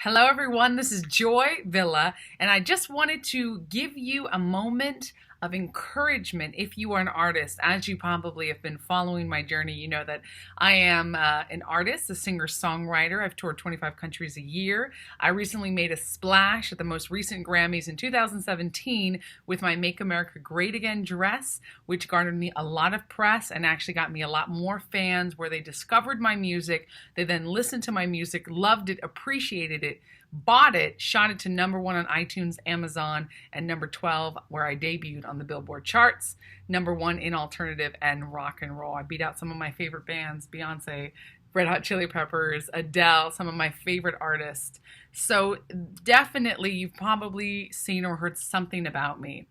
Hello, everyone. This is Joy Villa, and I just wanted to give you a moment of encouragement if you are an artist. As you probably have been following my journey, you know that I am an artist, a singer-songwriter. I've toured 25 countries a year. I recently made a splash at the most recent Grammys in 2017 with my Make America Great Again dress, which garnered me a lot of press and actually got me a lot more fans where they discovered my music. They then listened to my music, loved it, appreciated it, bought it, shot it to #1 on iTunes, Amazon, and number 12 where I debuted on the Billboard charts, #1 in alternative and rock and roll. I beat out some of my favorite bands, Beyonce, Red Hot Chili Peppers, Adele, some of my favorite artists. So definitely you've probably seen or heard something about me.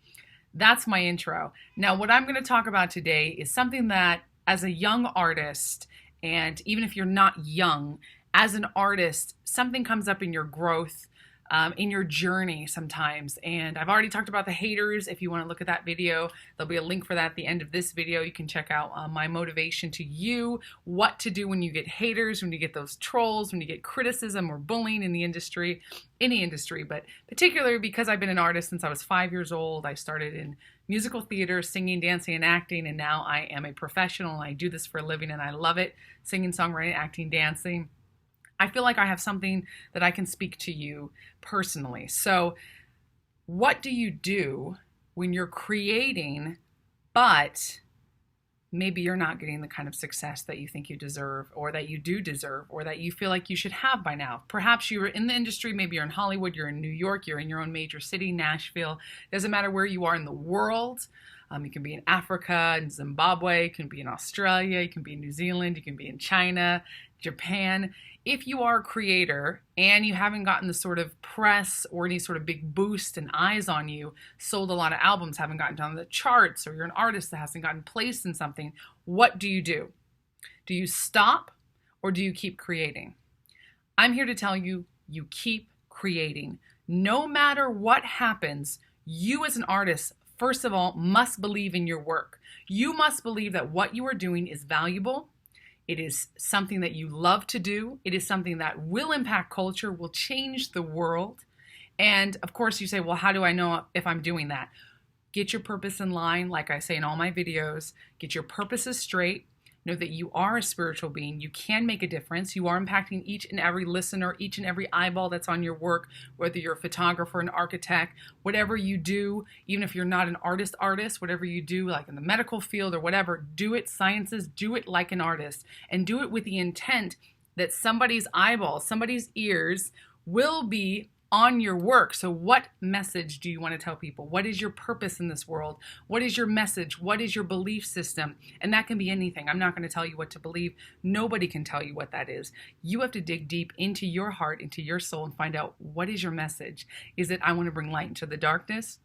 That's my intro. Now what I'm going to talk about today is something that as a young artist, and even if you're not young, as an artist, something comes up in your growth, in your journey sometimes. And I've already talked about the haters. If you want to look at that video, there'll be a link for that at the end of this video. You can check out my motivation to you, what to do when you get haters, when you get those trolls, when you get criticism or bullying in the industry, any industry, but particularly because I've been an artist since I was 5 years old. I started in musical theater, singing, dancing, and acting, and now I am a professional. I do this for a living and I love it, singing, songwriting, acting, dancing. I feel like I have something that I can speak to you personally. So what do you do when you're creating, but maybe you're not getting the kind of success that you think you deserve, or that you do deserve, or that you feel like you should have by now? Perhaps you're in the industry, maybe you're in Hollywood, you're in New York, you're in your own major city, Nashville. Doesn't matter where you are in the world. You can be in Africa, in Zimbabwe, you can be in Australia, you can be in New Zealand, you can be in China, Japan. If you are a creator and you haven't gotten the sort of press or any sort of big boost and eyes on you, sold a lot of albums, haven't gotten on the charts, or you're an artist that hasn't gotten placed in something, what do you do? Do you stop or do you keep creating? I'm here to tell you, you keep creating. No matter what happens, you as an artist, first of all, must believe in your work. You must believe that what you are doing is valuable. It is something that you love to do. It is something that will impact culture, will change the world. And of course you say, well, how do I know if I'm doing that? Get your purpose in line. Like I say in all my videos, get your purposes straight. Know that you are a spiritual being. You can make a difference. You are impacting each and every listener, each and every eyeball that's on your work, whether you're a photographer, an architect, whatever you do, even if you're not an artist, whatever you do, like in the medical field or whatever, do it sciences, do it like an artist, and do it with the intent that somebody's eyeballs, somebody's ears will be on your work. So what message do you want to tell people? What is your purpose in this world? What is your message? What is your belief system? And that can be anything. I'm not going to tell you what to believe. Nobody can tell you what that is. You have to dig deep into your heart, into your soul, and find out, what is your message? Is it, I want to bring light into the darkness?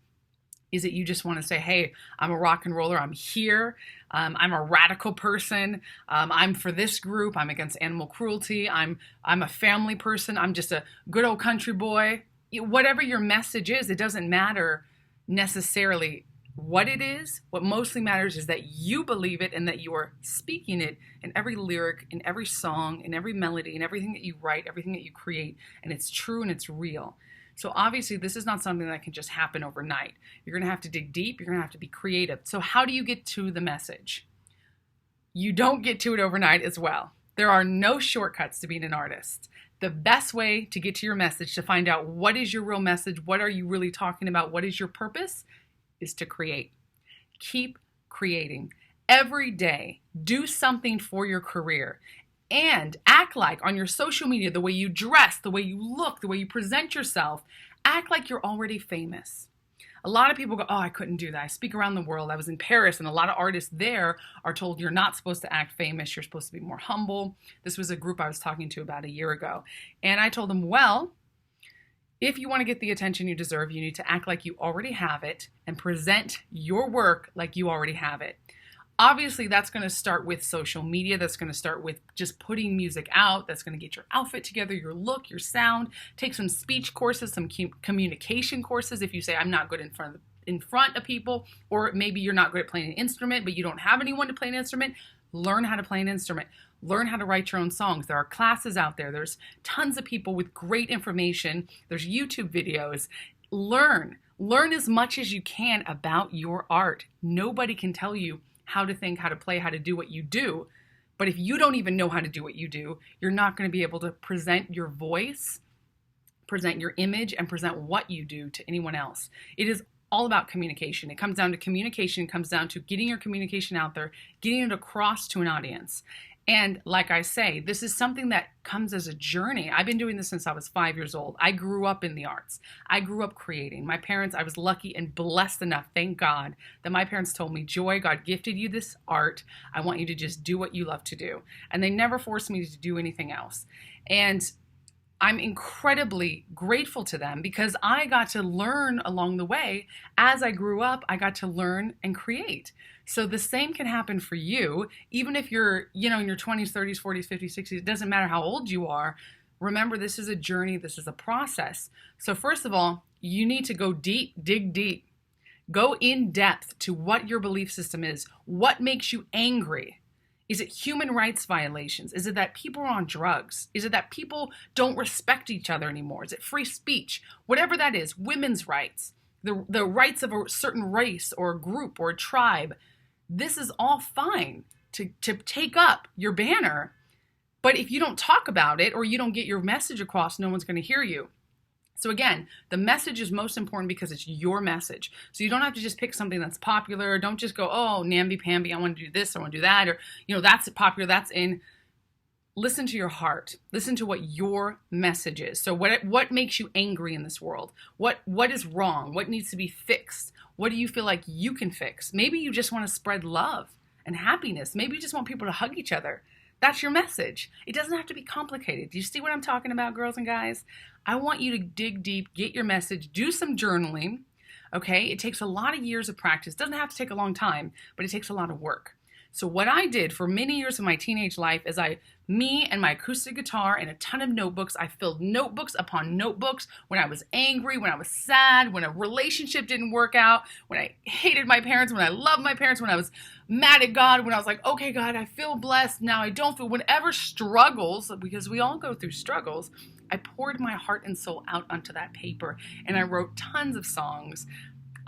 Is it you just want to say, hey, I'm a rock and roller, I'm here, I'm a radical person, I'm for this group, I'm against animal cruelty, I'm a family person, I'm just a good old country boy? Whatever your message is, it doesn't matter necessarily what it is. What mostly matters is that you believe it and that you are speaking it in every lyric, in every song, in every melody, in everything that you write, everything that you create, and it's true and it's real. So obviously this is not something that can just happen overnight. You're going to have to dig deep. You're going to have to be creative. So how do you get to the message? You don't get to it overnight as well. There are no shortcuts to being an artist. The best way to get to your message, to find out what is your real message, what are you really talking about, what is your purpose, is to create. Keep creating. Every day, do something for your career. And act like on your social media, the way you dress, the way you look, the way you present yourself, act like you're already famous. A lot of people go, oh, I couldn't do that. I speak around the world. I was in Paris, and a lot of artists there are told you're not supposed to act famous. You're supposed to be more humble. This was a group I was talking to about a year ago. And I told them, well, if you want to get the attention you deserve, you need to act like you already have it and present your work like you already have it. Obviously, that's going to start with social media. That's going to start with just putting music out. That's going to get your outfit together, your look, your sound. Take some speech courses, some communication courses. If you say, I'm not good in front of people, or maybe you're not good at playing an instrument, but you don't have anyone to play an instrument, learn how to play an instrument. Learn how to write your own songs. There are classes out there. There's tons of people with great information. There's YouTube videos. Learn as much as you can about your art. Nobody can tell you how to think, how to play, how to do what you do. But if you don't even know how to do what you do, you're not going to be able to present your voice, present your image, and present what you do to anyone else. It is all about communication. It comes down to communication. It comes down to getting your communication out there, getting it across to an audience. And like I say, this is something that comes as a journey. I've been doing this since I was 5 years old. I grew up in the arts. I grew up creating. My parents, I was lucky and blessed enough, thank God, that my parents told me, Joy, God gifted you this art. I want you to just do what you love to do. And they never forced me to do anything else. And I'm incredibly grateful to them because I got to learn along the way. As I grew up, I got to learn and create. So the same can happen for you, even if you're, in your 20s, 30s, 40s, 50s, 60s, it doesn't matter how old you are. Remember, this is a journey. This is a process. So first of all, you need to go deep, dig deep, go in depth to what your belief system is. What makes you angry? Is it human rights violations? Is it that people are on drugs? Is it that people don't respect each other anymore? Is it free speech? Whatever that is, women's rights, the rights of a certain race or a group or a tribe. This is all fine to take up your banner. But if you don't talk about it or you don't get your message across, no one's going to hear you. So again, the message is most important because it's your message. So you don't have to just pick something that's popular. Don't just go, oh, namby-pamby, I want to do this, I want to do that. Or, that's popular, that's in. Listen to your heart. Listen to what your message is. So what makes you angry in this world? What is wrong? What needs to be fixed? What do you feel like you can fix? Maybe you just want to spread love and happiness. Maybe you just want people to hug each other. That's your message. It doesn't have to be complicated. Do you see what I'm talking about, girls and guys? I want you to dig deep, get your message, do some journaling, okay? It takes a lot of years of practice. It doesn't have to take a long time, but it takes a lot of work. So what I did for many years of my teenage life is me and my acoustic guitar and a ton of notebooks, I filled notebooks upon notebooks when I was angry, when I was sad, when a relationship didn't work out, when I hated my parents, when I loved my parents, when I was mad at God, when I was like, okay, God, I feel blessed. Now I don't feel, whatever struggles, because we all go through struggles, I poured my heart and soul out onto that paper and I wrote tons of songs.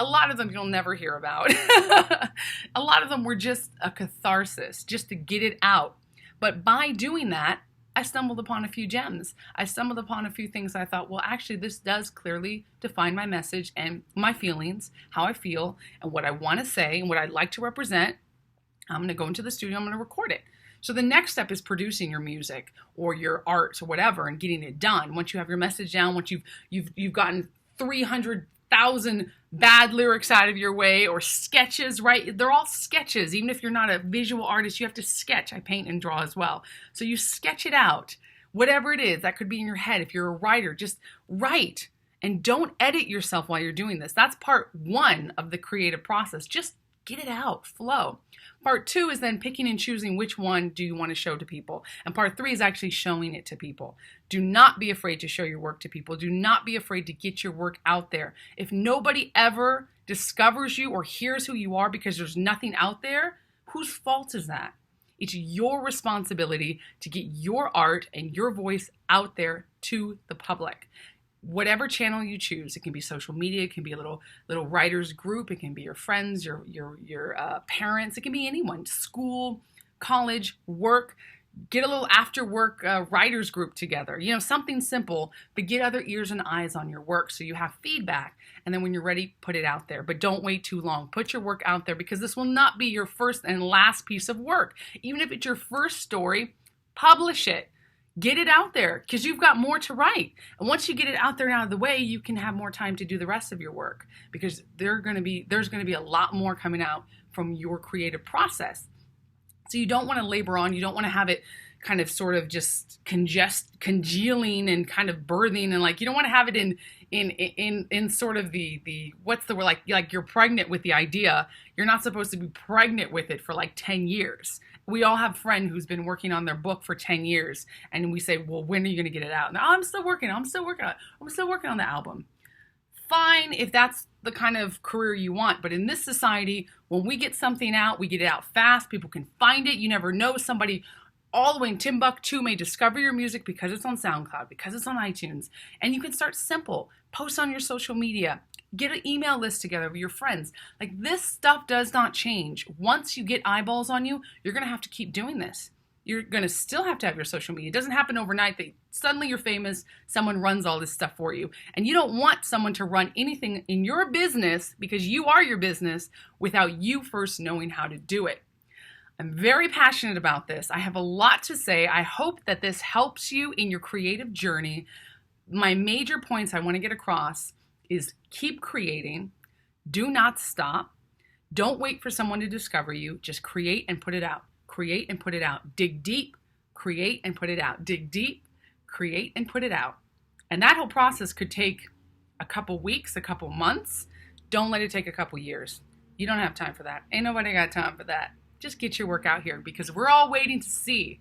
A lot of them you'll never hear about. A lot of them were just a catharsis, just to get it out. But by doing that, I stumbled upon a few gems. I stumbled upon a few things I thought, well, actually, this does clearly define my message and my feelings, how I feel, and what I want to say, and what I'd like to represent. I'm going to go into the studio, I'm going to record it. So the next step is producing your music or your art or whatever and getting it done. Once you have your message down, once you've gotten 300,000 bad lyrics out of your way or sketches, right? They're all sketches. Even if you're not a visual artist, you have to sketch. I paint and draw as well. So you sketch it out, whatever it is. That could be in your head. If you're a writer, just write and don't edit yourself while you're doing this. That's part one of the creative process. Just get it out, flow. Part two is then picking and choosing which one do you want to show to people. And part three is actually showing it to people. Do not be afraid to show your work to people. Do not be afraid to get your work out there. If nobody ever discovers you or hears who you are because there's nothing out there, whose fault is that? It's your responsibility to get your art and your voice out there to the public. Whatever channel you choose, it can be social media, it can be a little writers group, it can be your friends, your parents, it can be anyone, school, college, work. Get a little after work writers group together, something simple, but get other ears and eyes on your work so you have feedback. And then when you're ready, put it out there. But don't wait too long. Put your work out there because this will not be your first and last piece of work. Even if it's your first story, publish it. Get it out there because you've got more to write. And once you get it out there and out of the way, you can have more time to do the rest of your work because there's going to be a lot more coming out from your creative process. So you don't want to labor on. You don't want to have it kind of sort of just congealing and kind of birthing and you don't want to have it in sort of the what's the word, like you're pregnant with the idea. You're not supposed to be pregnant with it for 10 years. We all have a friend who's been working on their book for 10 years and we say, well, when are you going to get it out? No, I'm still working on the album. Fine if that's the kind of career you want, but in this society, when we get something out, we get it out fast, people can find it. You never know, somebody all the way in Timbuktu may discover your music because it's on SoundCloud, because it's on iTunes. And you can start simple. Post on your social media. Get an email list together with your friends. Like, this stuff does not change. Once you get eyeballs on you, you're going to have to keep doing this. You're going to still have to have your social media. It doesn't happen overnight that suddenly you're famous, someone runs all this stuff for you. And you don't want someone to run anything in your business, because you are your business, without you first knowing how to do it. I'm very passionate about this. I have a lot to say. I hope that this helps you in your creative journey. My major points I want to get across is keep creating. Do not stop. Don't wait for someone to discover you. Just create and put it out. Create and put it out. Dig deep, create and put it out. Dig deep, create and put it out. And that whole process could take a couple weeks, a couple months. Don't let it take a couple years. You don't have time for that. Ain't nobody got time for that. Just get your work out here, because we're all waiting to see.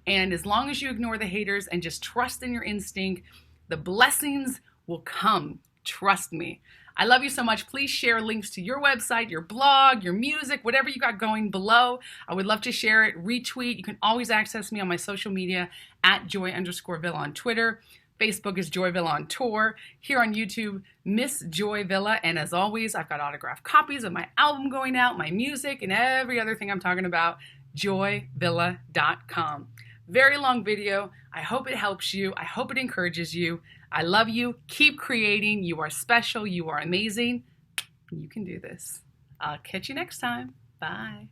And as long as you ignore the haters and just trust in your instinct, the blessings will come. Trust me. I love you so much. Please share links to your website, your blog, your music, whatever you got going below. I would love to share it, retweet. You can always access me on my social media at Joy_Villa on Twitter. Facebook is Joy Villa on Tour. Here on YouTube, Miss Joy Villa. And as always, I've got autographed copies of my album going out, my music, and every other thing I'm talking about. JoyVilla.com. Very long video. I hope it helps you. I hope it encourages you. I love you. Keep creating. You are special. You are amazing. You can do this. I'll catch you next time. Bye.